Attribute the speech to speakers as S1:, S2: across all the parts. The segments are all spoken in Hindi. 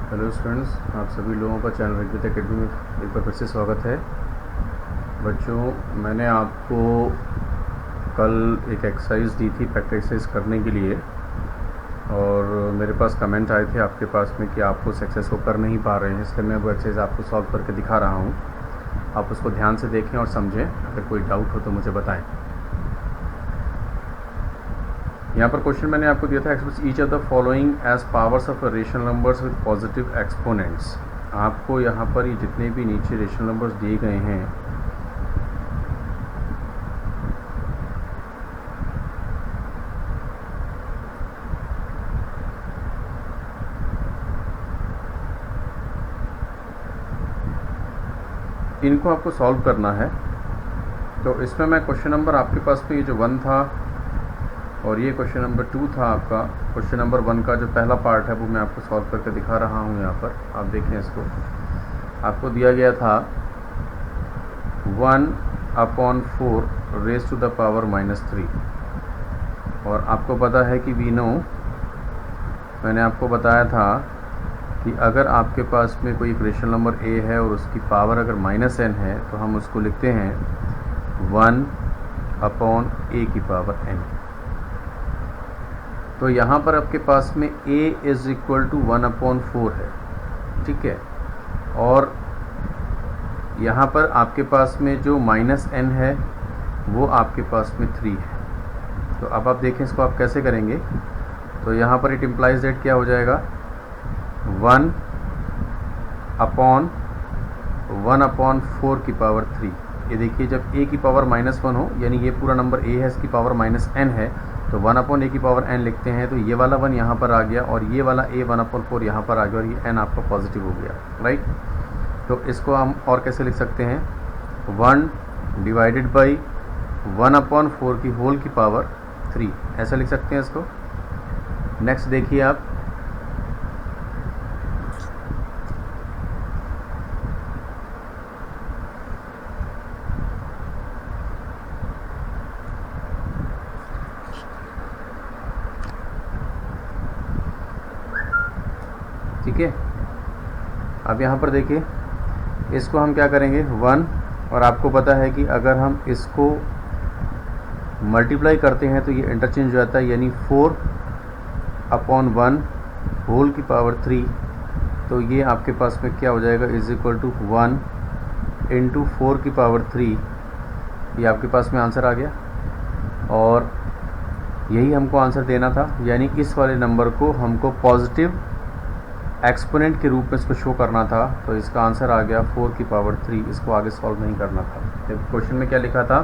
S1: हेलो स्टूडेंट्स, आप सभी लोगों का चैनल विद्युत एकेडमी में एक बार फिर से स्वागत है। बच्चों, मैंने आपको कल एक एक्सरसाइज दी थी प्रैक्टिस एक्सरसाइज करने के लिए, और मेरे पास कमेंट आए थे आपके पास में कि आप उस एक्सरसाइज को कर नहीं पा रहे हैं, इसलिए मैं वो एक्सरसाइज आपको सॉल्व करके दिखा रहा हूँ। आप उसको ध्यान से देखें और समझें। अगर कोई डाउट हो तो मुझे बताएं। यहाँ पर क्वेश्चन मैंने आपको दिया था, express each of the following as powers of rational numbers with positive exponents. आपको यहाँ पर ये जितने भी नीचे रेशनल नंबर्स दिए गए हैं, इनको आपको सॉल्व करना है। तो इसमें मैं क्वेश्चन नंबर आपके पास में ये जो 1 था और ये क्वेश्चन नंबर 2 था आपका। क्वेश्चन नंबर 1 का जो पहला पार्ट है वो मैं आपको सॉल्व करके दिखा रहा हूँ। यहाँ पर आप देखें, इसको आपको दिया गया था 1/4 रेज़ टू द पावर -3, और आपको पता है कि वी नो, मैंने आपको बताया था कि अगर आपके पास में कोई रेशनल नंबर a है और उसकी पावर अगर -n है तो हम उसको लिखते हैं 1/a की पावर n। तो यहाँ पर आपके पास में a इज़ इक्वल टू 1/4 है, ठीक है। और यहाँ पर आपके पास में जो -n है वो आपके पास में 3 है। तो अब आप देखें इसको आप कैसे करेंगे। तो यहाँ पर इट इम्प्लाइज दैट क्या हो जाएगा, 1/4 की पावर 3। ये देखिए, जब a की पावर -1 हो, यानी ये पूरा नंबर a है, इसकी पावर -n है, तो 1/a की पावर n लिखते हैं। तो ये वाला 1 यहाँ पर आ गया और ये वाला a 1/4 यहाँ पर आ गया, और ये n आपका पॉजिटिव हो गया, राइट। तो इसको हम और कैसे लिख सकते हैं, 1 डिवाइडेड बाई 1/4 की होल की पावर 3, ऐसा लिख सकते हैं इसको। नेक्स्ट देखिए आप, ठीक है। अब यहाँ पर देखिए, इसको हम क्या करेंगे 1, और आपको पता है कि अगर हम इसको मल्टीप्लाई करते हैं तो ये इंटरचेंज हो जाता है, यानी 4/1 होल की पावर 3। तो ये आपके पास में क्या हो जाएगा, इज इक्वल टू 1 इंटू 4 की पावर 3। ये आपके पास में आंसर आ गया, और यही हमको आंसर देना था, यानी इस वाले नंबर को हमको पॉजिटिव एक्सपोनेंट के रूप में इसको शो करना था। तो इसका आंसर आ गया 4 की पावर 3। इसको आगे सॉल्व नहीं करना था। क्वेश्चन में क्या लिखा था,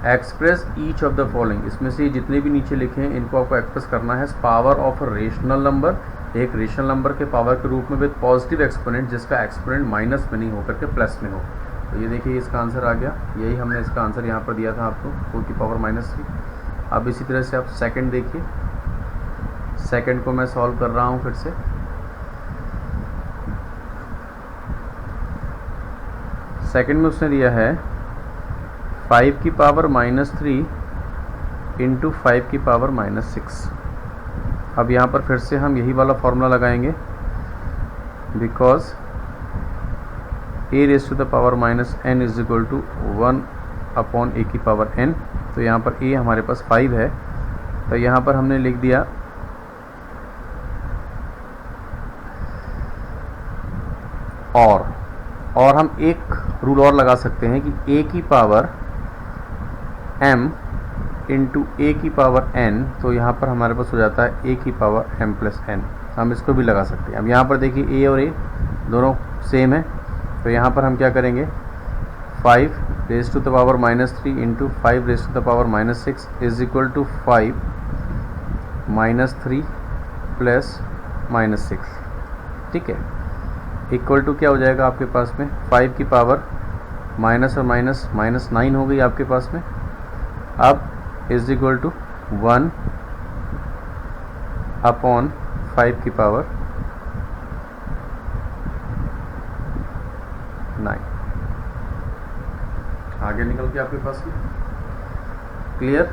S1: express each of the following. इसमें से जितने भी नीचे लिखे हैं इनको आपको एक्सप्रेस करना है power of a rational number, एक रेशनल नंबर के पावर के रूप में विद पॉजिटिव एक्सपोनेंट, जिसका एक्सपोनेंट माइनस में नहीं होकर के प्लस में हो। तो ये देखिए, इसका आंसर आ गया। यही हमने इसका आंसर यहाँ पर दिया था आपको, 4 की पावर -3। अब इसी तरह से आप सेकंड देखिए, सेकंड को मैं सॉल्व कर रहा हूँ फिर से। सेकंड में उसने दिया है 5 की पावर -3 इंटू 5 की पावर -6। अब यहाँ पर फिर से हम यही वाला फॉर्मूला लगाएंगे, because a raise to the power -n is equal to 1/a की पावर n। तो यहाँ पर a हमारे पास 5 है, तो यहाँ पर हमने लिख दिया और हम एक रूल और लगा सकते हैं कि a की पावर m इंटू a की पावर n। तो यहाँ पर हमारे पास हो जाता है a की पावर m प्लस n। हम इसको भी लगा सकते हैं। अब यहाँ पर देखिए, a और a दोनों सेम है, तो यहाँ पर हम क्या करेंगे, 5 raise to the power -3 into 5 raise to the power -6 is equal to 5 -3 plus -6, ठीक है। इक्वल टू क्या हो जाएगा आपके पास में, 5 की पावर माइनस और माइनस -9 हो गई आपके पास में। अब इज इक्वल टू 1/5 की पावर 9 आगे निकल के आपके पास में। क्लियर,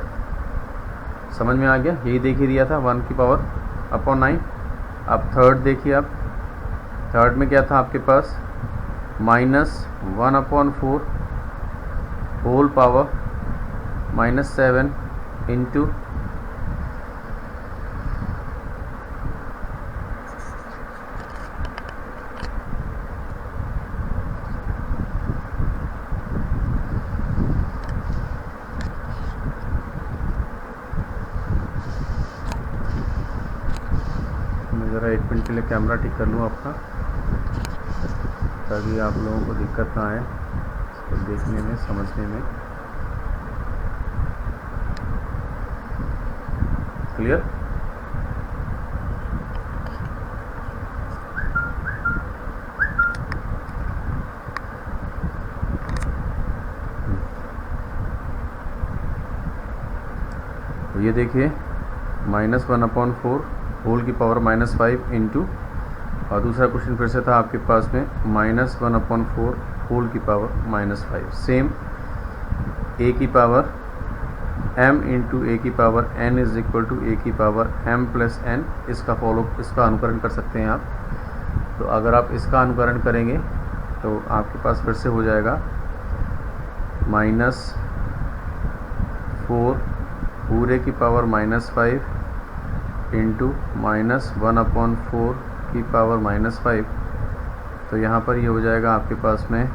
S1: समझ में आ गया। यही देखिए दिया था 1 की पावर 9। अब थर्ड देखिए आप, थर्ड में क्या था आपके पास, -1/4 होल पावर -7 इंटू ज़रा 1 मिनट के लिए कैमरा ठीक कर लूँ आपका, ताकि आप लोगों को दिक्कत ना आए इसको देखने में, समझने में। क्लियर? तो ये देखिए -1/4 होल की पावर -5 इंटू, और दूसरा क्वेश्चन फिर से था आपके पास में -1/4 होल की पावर -5, सेम a की पावर m इंटू a की power n is equal to a की पावर m प्लस n। इसका अनुकरण कर सकते हैं आप। तो अगर आप इसका अनुकरण करेंगे तो आपके पास फिर से हो जाएगा -4 पूरे की पावर -5 इंटू -1/4 की पावर -5। तो यहाँ पर ये हो जाएगा आपके पास में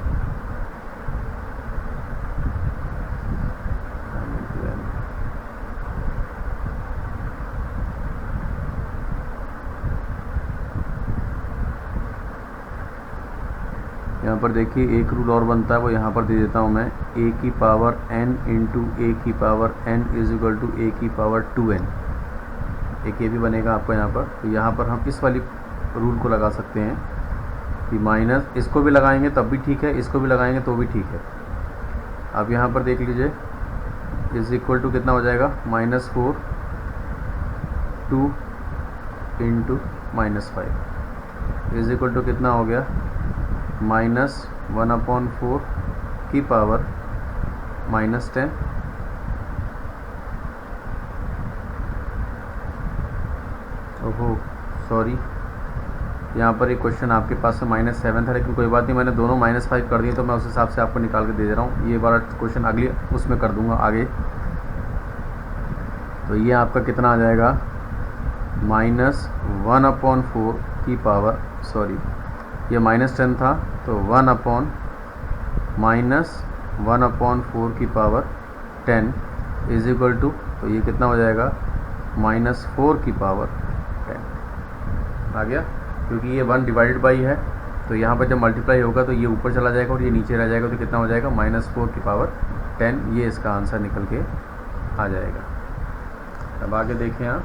S1: यहाँ पर देखिए एक रूल और बनता है, वो यहाँ पर दे देता हूँ मैं, a की पावर n इंटू a की power n is equal to a की पावर 2n। एक ये भी बनेगा आपको यहाँ पर। तो यहाँ पर हम इस वाली रूल को लगा सकते हैं कि माइनस, इसको भी लगाएंगे तब भी ठीक है, इसको भी लगाएंगे तो भी ठीक है। अब यहाँ पर देख लीजिए इज इक्वल टू कितना हो जाएगा, -4 2 इंटू -5 इज इक्वल टू कितना हो गया, -1/4 की पावर -10। ओहो सॉरी, यहाँ पर एक क्वेश्चन आपके पास में -7 था, लेकिन कोई बात नहीं, मैंने दोनों -5 कर दिए, तो मैं उस हिसाब से आपको निकाल के दे रहा हूँ। ये वाला क्वेश्चन अगली उसमें कर दूंगा आगे। तो ये आपका कितना आ जाएगा, -1/4 की पावर, सॉरी ये -10 था, तो 1/4 की पावर 10 इज इक्वल टू, तो ये कितना हो जाएगा, -4 की पावर 10 आ गया। क्योंकि ये 1 डिवाइडेड बाई है, तो यहाँ पर जब मल्टीप्लाई होगा तो ये ऊपर चला जाएगा और ये नीचे रह जाएगा, तो कितना हो जाएगा, -4 की पावर 10। ये इसका आंसर निकल के आ जाएगा। अब आगे देखें आप,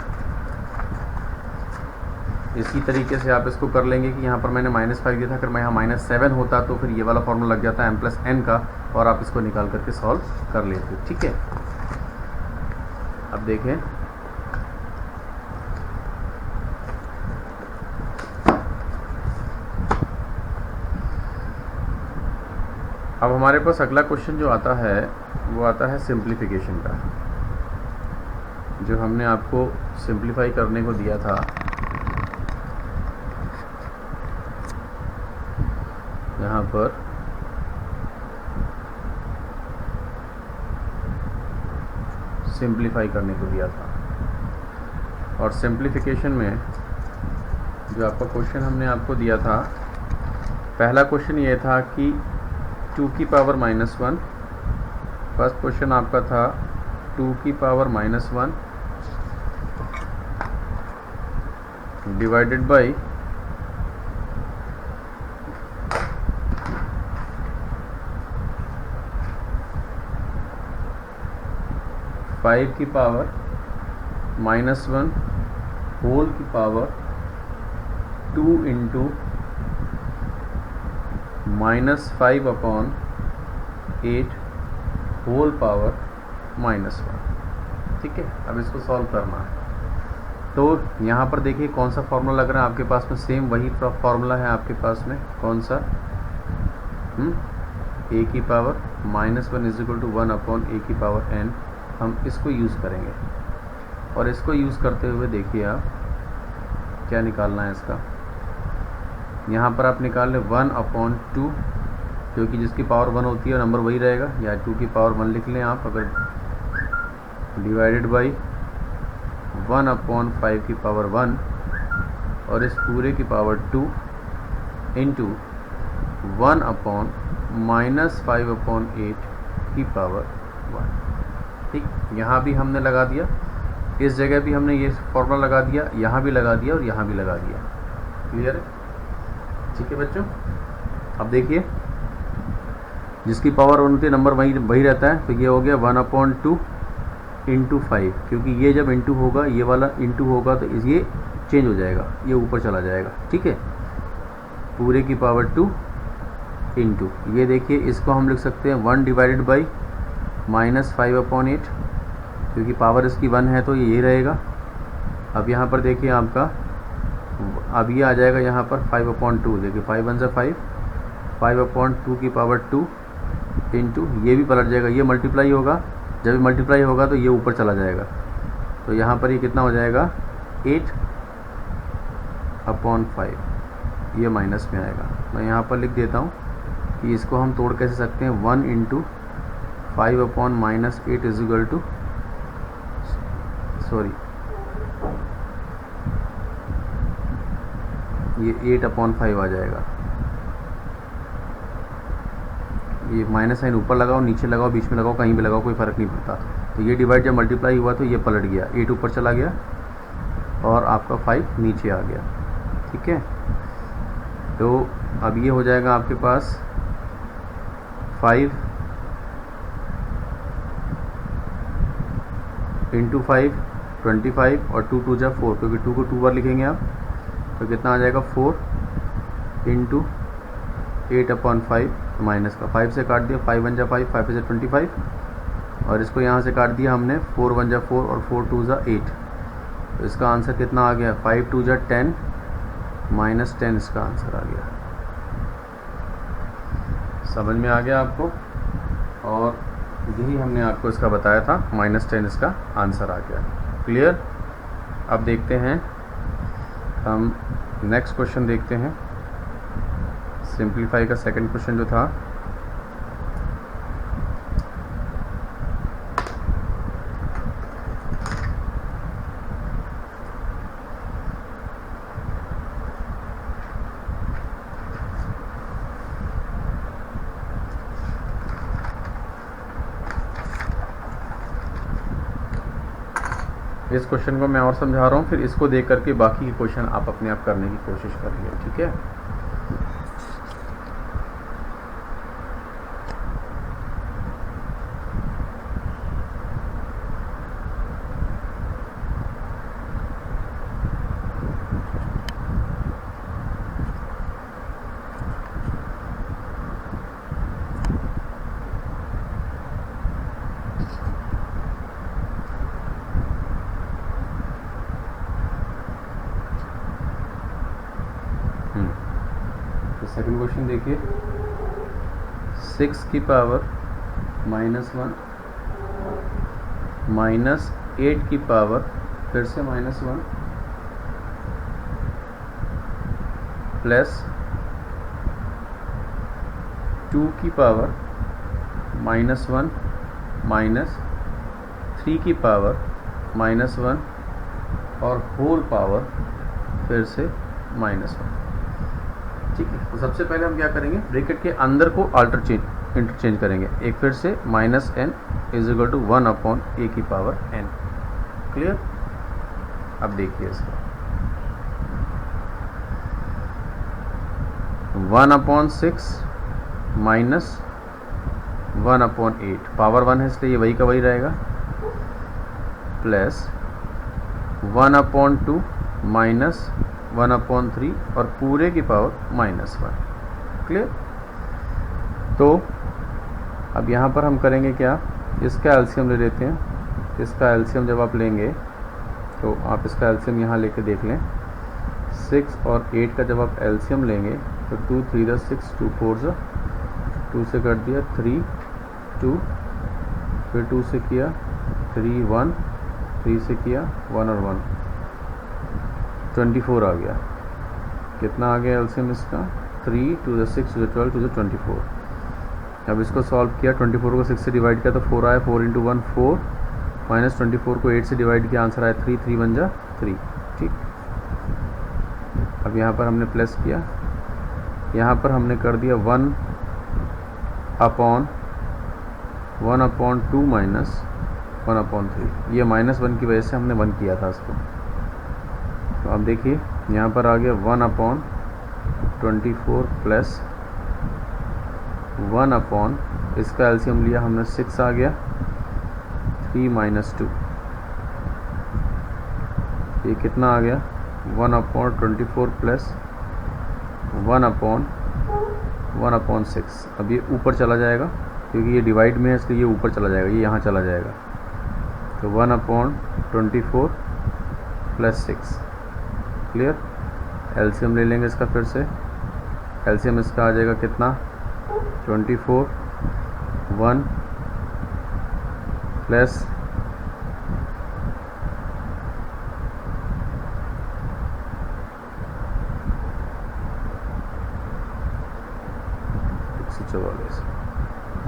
S1: इसी तरीके से आप इसको कर लेंगे कि यहाँ पर मैंने -5 दिया था, अगर मैं यहाँ -7 होता तो फिर ये वाला फॉर्मूला लग जाता है m प्लस n का, और आप इसको निकाल करके सॉल्व कर लेते। ठीक है, अब देखें अब हमारे पास अगला क्वेश्चन जो आता है वो आता है सिंप्लीफिकेशन का, जो हमने आपको सिंप्लीफाई करने को दिया था। यहाँ पर सिंप्लीफाई करने को दिया था, और सिंप्लीफिकेशन में जो आपका क्वेश्चन हमने आपको दिया था, पहला क्वेश्चन ये था कि 2 की पावर -1, फर्स्ट क्वेश्चन आपका था 2 की पावर -1 डिवाइडेड बाई 5 की पावर -1 होल की पावर 2 इंटू -5/8 होल पावर -1। ठीक है, अब इसको सॉल्व करना है। तो यहाँ पर देखिए कौन सा फॉर्मूला लग रहा है आपके पास में, सेम वही फॉर्मूला है आपके पास में, कौन सा, a की power -1 is equal to 1/a की पावर n। हम इसको यूज़ करेंगे, और इसको यूज़ करते हुए देखिए आप क्या निकालना है इसका। यहाँ पर आप निकाल लें 1/2, क्योंकि जिसकी पावर 1 होती है नंबर वही रहेगा, या 2 की पावर 1 लिख लें आप, अगर डिवाइडेड बाई 1/5 की पावर 1 और इस पूरे की पावर 2 इंटू 1/-5/8 की पावर 1। ठीक, यहाँ भी हमने लगा दिया, इस जगह भी हमने ये फॉर्मूला लगा दिया, यहाँ भी लगा दिया और यहाँ भी लगा दिया। क्लियर है? ठीक है बच्चों, अब देखिए जिसकी पावर 1 होती है नंबर वही रहता है, तो ये हो गया 1/2 इंटू 5, क्योंकि ये जब इंटू होगा, ये वाला इंटू होगा तो ये चेंज हो जाएगा, ये ऊपर चला जाएगा। ठीक है, पूरे की पावर 2 इंटू, ये देखिए इसको हम लिख सकते हैं 1 डिवाइडेड बाई -5/8, क्योंकि पावर इसकी 1 है तो ये यही रहेगा। अब यहाँ पर देखिए आपका, अब ये आ जाएगा यहाँ पर 5/2, देखिए 5 1 से 5, 5/2 की पावर 2 इंटू, ये भी पलट जाएगा, ये मल्टीप्लाई होगा, जब भी मल्टीप्लाई होगा तो ये ऊपर चला जाएगा, तो यहाँ पर ये कितना हो जाएगा 8/5, ये माइनस में आएगा। मैं यहाँ पर लिख देता हूँ कि इसको हम तोड़ कैसे सकते हैं, 1 into 5/-8 is equal to, sorry ये 8/5 आ जाएगा। ये माइनस साइन ऊपर लगाओ, नीचे लगाओ, बीच में लगाओ, कहीं भी लगाओ, कोई फ़र्क नहीं पड़ता। तो ये डिवाइड जब मल्टीप्लाई हुआ तो ये पलट गया, 8 ऊपर चला गया और आपका 5 नीचे आ गया। ठीक है, तो अब ये हो जाएगा आपके पास 5 इंटू 5 25 और 2 2 जा 4, क्योंकि 2 को 2 बार लिखेंगे आप, तो कितना आ जाएगा 4 इंटू 8/5 माइनस का 5 से काट दिया, 5 1 जा 5, 5 से 25 और इसको यहाँ से काट दिया हमने, 4 1 जा 4 और 4 2 जा 8, तो इसका आंसर कितना आ गया, 5 2 जा 10 -10 इसका आंसर आ गया। समझ में आ गया आपको? और यही हमने आपको इसका बताया था, -10 इसका आंसर आ गया। क्लियर? अब देखते हैं हम नेक्स्ट क्वेश्चन देखते हैं, सिंप्लीफाई का सेकंड क्वेश्चन जो था। इस क्वेश्चन को मैं और समझा रहा हूँ, फिर इसको देख करके बाकी के क्वेश्चन आप अपने आप करने की कोशिश करिए। ठीक है, सेकंड क्वेश्चन देखिए, 6 की पावर -1 -8 की पावर फिर से -1 प्लस 2 की पावर -1 माइनस 3 की पावर -1 और होल पावर फिर से -1। ठीक है, तो सबसे पहले हम क्या करेंगे, ब्रैकेट के अंदर को इंटरचेंज करेंगे। एक फिर से -n is equal to 1/a की पावर n। क्लियर? अब देखिए इसको, 1/6 माइनस 1/8, पावर 1 है इसलिए ये वही का वही रहेगा, प्लस 1/2 माइनस 1/3 और पूरे की पावर -1। क्लियर? तो अब यहाँ पर हम करेंगे क्या, इसका एलसीएम ले लेते हैं। इसका एलसीएम जब आप लेंगे तो आप इसका एलसीएम यहाँ लेके देख लें, 6 और 8 का जब आप एलसीएम लेंगे तो 2 3 6, 2 4 2 से कट दिया, 3 2, फिर 2 से किया 3 1, 3 से किया 1 और 1, 24 आ गया। कितना आ गया एलसीएम इसका 3 to the 6 to the 12 to the 24। अब इसको सॉल्व किया, 24 को 6 से डिवाइड किया तो 4 आया, 4 × 1 4 माइनस 24 को 8 से डिवाइड किया, आंसर आया 3, 3 बन जा 3। ठीक, अब यहाँ पर हमने प्लस किया, यहाँ पर हमने कर दिया 1/2 माइनस 1/3। ये -1 की वजह से हमने 1 किया था इसको। तो अब देखिए यहाँ पर आ गया 1/24 प्लस 1 इसका एलसीएम लिया हमने 6 आ गया, 3 - 2 ये कितना आ गया 1/24 प्लस 1/6। अब ये ऊपर चला जाएगा क्योंकि ये डिवाइड में है, इसलिए ये ऊपर चला जाएगा, ये यहाँ चला जाएगा। तो 1/24 प्लस 6 क्लियर। एलसीएम ले लेंगे इसका फिर से, एलसीएम इसका आ जाएगा कितना 24 1 प्लस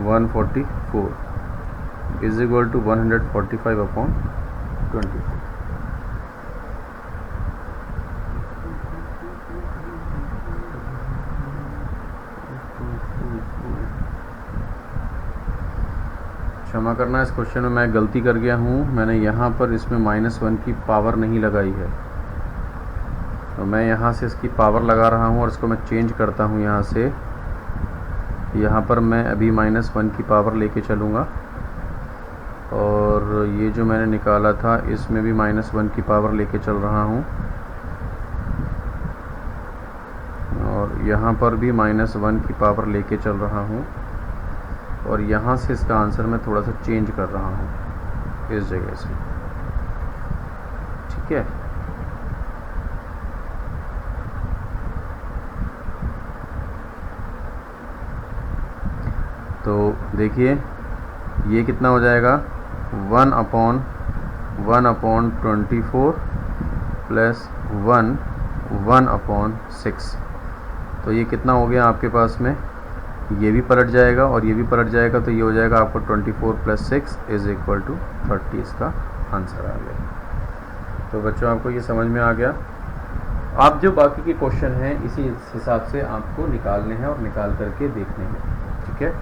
S1: 144 इज इक्वल टू 145/24। क्षमा करना, इस क्वेश्चन में मैं गलती कर गया हूँ, मैंने यहाँ पर इसमें -1 की पावर नहीं लगाई है। तो मैं यहाँ से इसकी पावर लगा रहा हूँ और इसको मैं चेंज करता हूँ। यहाँ से यहाँ पर मैं अभी -1 की पावर लेके चलूँगा और ये जो मैंने निकाला था इसमें भी -1 की पावर लेके चल रहा हूँ और यहाँ पर भी -1 की पावर लेके चल रहा हूँ और यहाँ से इसका आंसर मैं थोड़ा सा चेंज कर रहा हूँ इस जगह से। ठीक है, तो देखिए ये कितना हो जाएगा 1/24 प्लस 1/6। तो ये कितना हो गया आपके पास में, ये भी पलट जाएगा और ये भी पलट जाएगा, तो ये हो जाएगा आपको 24 + 6 इज इक्वल टू 30। इसका आंसर आ गया। तो बच्चों आपको ये समझ में आ गया। आप जो बाकी के क्वेश्चन हैं इसी हिसाब से आपको निकालने हैं और निकाल करके देखने हैं। ठीक है,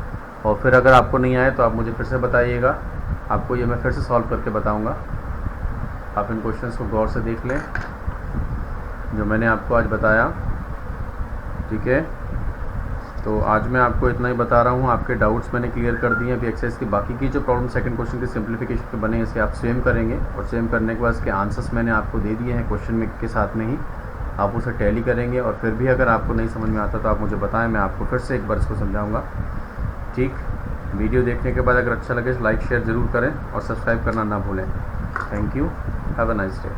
S1: और फिर अगर आपको नहीं आए तो आप मुझे फिर से बताइएगा, आपको ये मैं फिर से सॉल्व करके बताऊंगा। आप इन क्वेश्चंस को गौर से देख लें जो मैंने आपको आज बताया। ठीक है, तो आज मैं आपको इतना ही बता रहा हूँ, आपके डाउट्स मैंने क्लियर कर दिए। अभी एक्सरसाइज की बाकी की जो प्रॉब्लम सेकंड क्वेश्चन के सिंप्लीफिकेशन के बने इसे आप सेम करेंगे और सेम करने के बाद इसके आंसर्स मैंने आपको दे दिए हैं क्वेश्चन में के साथ में ही, आप उसे टैली करेंगे और फिर भी अगर आपको नहीं समझ में आता तो आप मुझे बताएं, मैं आपको फिर से एक बार इसको समझाऊँगा। ठीक, वीडियो देखने के बाद अगर अच्छा लगे तो लाइक शेयर ज़रूर करें और सब्सक्राइब करना ना भूलें। Thank you, have a nice day.